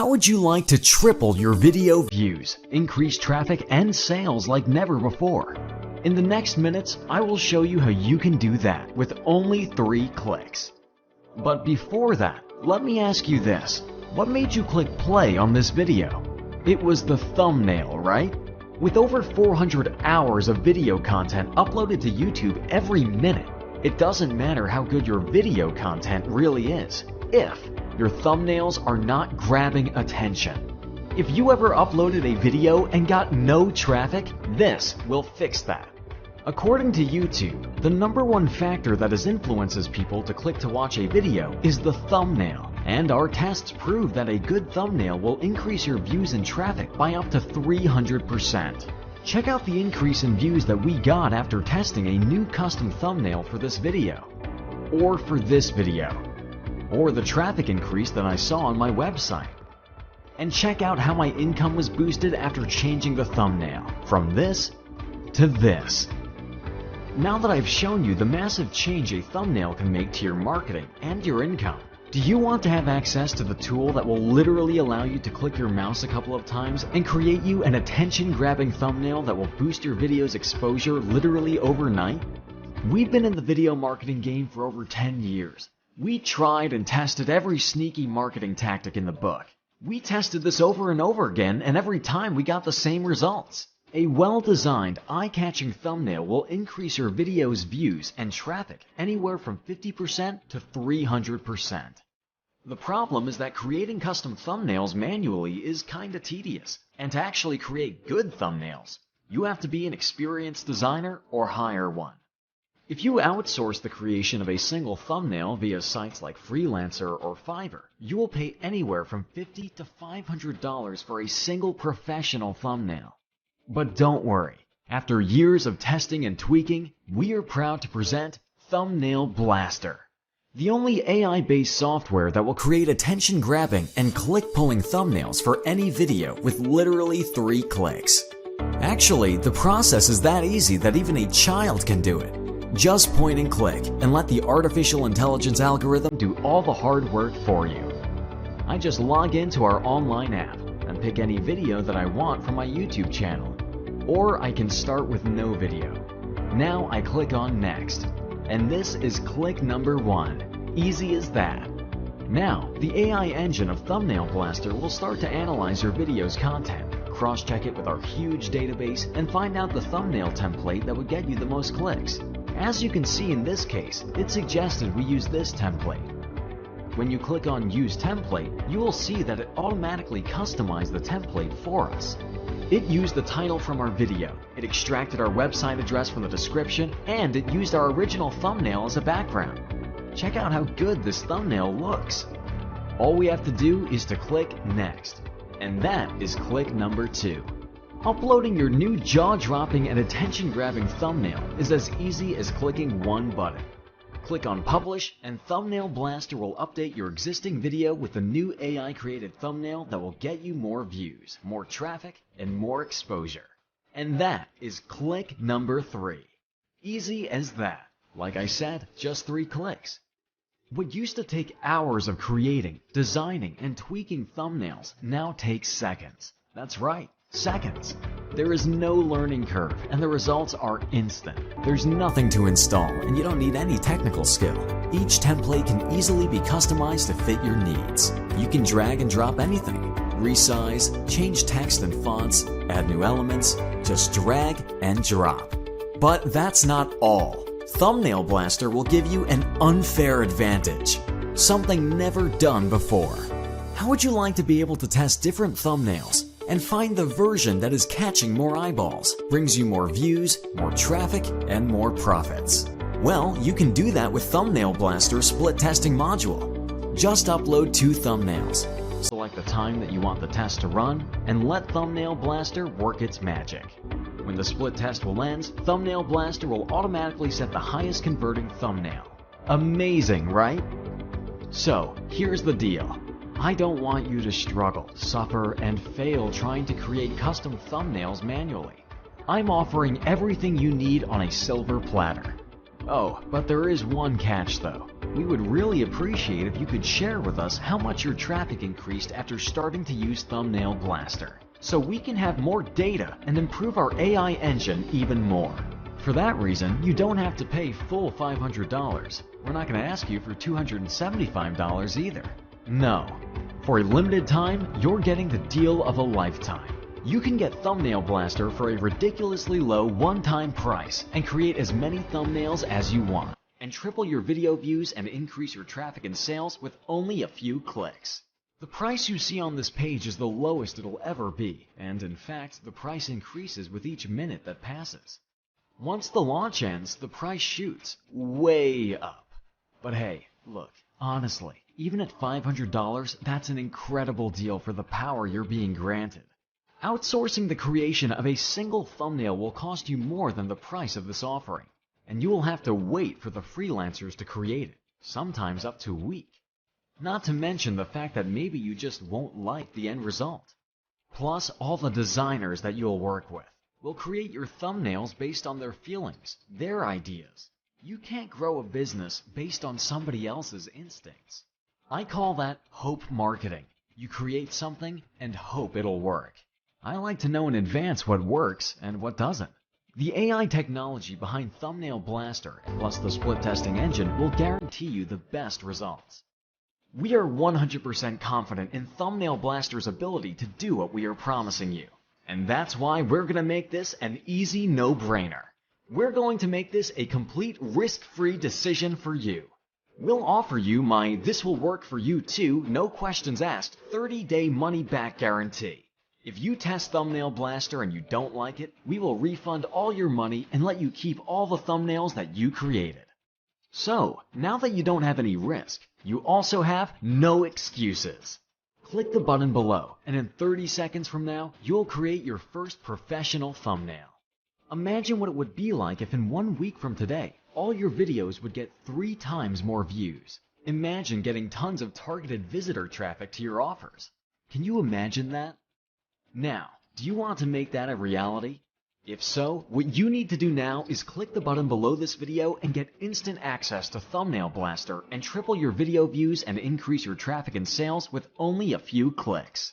How would you like to triple your video views, increase traffic and sales like never before? In the next minutes, I will show you how you can do that with only 3 clicks. But before that, let me ask you this. What made you click play on this video? It was the thumbnail, right? With over 400 hours of video content uploaded to YouTube every minute, it doesn't matter how good your video content really is if your thumbnails are not grabbing attention. If you ever uploaded a video and got no traffic, this will fix that. According to YouTube, the #1 factor that influences people to click to watch a video is the thumbnail, and our tests prove that a good thumbnail will increase your views and traffic by up to 300%. Check out the increase in views that we got after testing a new custom thumbnail for this video, or for this video, or the traffic increase that I saw on my website. And check out how my income was boosted after changing the thumbnail from this to this. Now that I've shown you the massive change a thumbnail can make to your marketing and your income, do you want to have access to the tool that will literally allow you to click your mouse a couple of times and create you an attention-grabbing thumbnail that will boost your video's exposure literally overnight? We've been in the video marketing game for over 10 years. We tried and tested every sneaky marketing tactic in the book. We tested this over and over again, and every time we got the same results. A well-designed, eye-catching thumbnail will increase your video's views and traffic anywhere from 50% to 300%. The problem is that creating custom thumbnails manually is kinda tedious, and to actually create good thumbnails, you have to be an experienced designer or hire one. If you outsource the creation of a single thumbnail via sites like Freelancer or Fiverr, you will pay anywhere from $50 to $500 for a single professional thumbnail. But don't worry, after years of testing and tweaking, we are proud to present Thumbnail Blaster, the only AI-based software that will create attention-grabbing and click-pulling thumbnails for any video with literally 3 clicks. Actually, the process is that easy that even a child can do it. Just point and click and let the artificial intelligence algorithm do all the hard work for you. I just log into our online app and pick any video that I want from my YouTube channel. Or I can start with no video. Now I click on Next. And this is click number 1. Easy as that. Now, the AI engine of Thumbnail Blaster will start to analyze your video's content, cross-check it with our huge database, and find out the thumbnail template that would get you the most clicks. As you can see in this case, it suggested we use this template. When you click on Use Template, you will see that it automatically customized the template for us. It used the title from our video, it extracted our website address from the description, and it used our original thumbnail as a background. Check out how good this thumbnail looks. All we have to do is to click Next, and that is click number 2. Uploading your new jaw-dropping and attention-grabbing thumbnail is as easy as clicking one button. Click on Publish, and Thumbnail Blaster will update your existing video with a new AI-created thumbnail that will get you more views, more traffic, and more exposure. And that is click number 3. Easy as that. Like I said, just 3 clicks. What used to take hours of creating, designing, and tweaking thumbnails now takes seconds. That's right, seconds. There is no learning curve, and the results are instant. There's nothing to install, and you don't need any technical skill. Each template can easily be customized to fit your needs. You can drag and drop anything, resize, change text and fonts, add new elements, just drag and drop. But that's not all. Thumbnail Blaster will give you an unfair advantage, something never done before. How would you like to be able to test different thumbnails and find the version that is catching more eyeballs, brings you more views, more traffic, and more profits? Well, you can do that with Thumbnail Blaster's split testing module. Just upload 2 thumbnails. Select the time that you want the test to run, and let Thumbnail Blaster work its magic. When the split test will end, Thumbnail Blaster will automatically set the highest converting thumbnail. Amazing, right? So, here's the deal. I don't want you to struggle, suffer, and fail trying to create custom thumbnails manually. I'm offering everything you need on a silver platter. Oh, but there is one catch though. We would really appreciate if you could share with us how much your traffic increased after starting to use Thumbnail Blaster, so we can have more data and improve our AI engine even more. For that reason, you don't have to pay full $500. We're not going to ask you for $275 either. No. For a limited time, you're getting the deal of a lifetime. You can get Thumbnail Blaster for a ridiculously low one-time price and create as many thumbnails as you want, and triple your video views and increase your traffic and sales with only a few clicks. The price you see on this page is the lowest it'll ever be, and in fact, the price increases with each minute that passes. Once the launch ends, the price shoots way up. But hey, look, honestly, even at $500, that's an incredible deal for the power you're being granted. Outsourcing the creation of a single thumbnail will cost you more than the price of this offering, and you will have to wait for the freelancers to create it, sometimes up to a week. Not to mention the fact that maybe you just won't like the end result. Plus, all the designers that you'll work with will create your thumbnails based on their feelings, their ideas. You can't grow a business based on somebody else's instincts. I call that hope marketing. You create something and hope it'll work. I like to know in advance what works and what doesn't. The AI technology behind Thumbnail Blaster plus the split testing engine will guarantee you the best results. We are 100% confident in Thumbnail Blaster's ability to do what we are promising you. And that's why we're going to make this an easy no-brainer. We're going to make this a complete risk-free decision for you. We'll offer you my "this will work for you too, no questions asked" 30-day money-back guarantee. If you test Thumbnail Blaster and you don't like it, we will refund all your money and let you keep all the thumbnails that you created. So, now that you don't have any risk, you also have no excuses. Click the button below, and in 30 seconds from now, you'll create your first professional thumbnail. Imagine what it would be like if in 1 week from today, all your videos would get 3 times more views. Imagine getting tons of targeted visitor traffic to your offers. Can you imagine that? Now, do you want to make that a reality? If so, what you need to do now is click the button below this video and get instant access to Thumbnail Blaster and triple your video views and increase your traffic and sales with only a few clicks.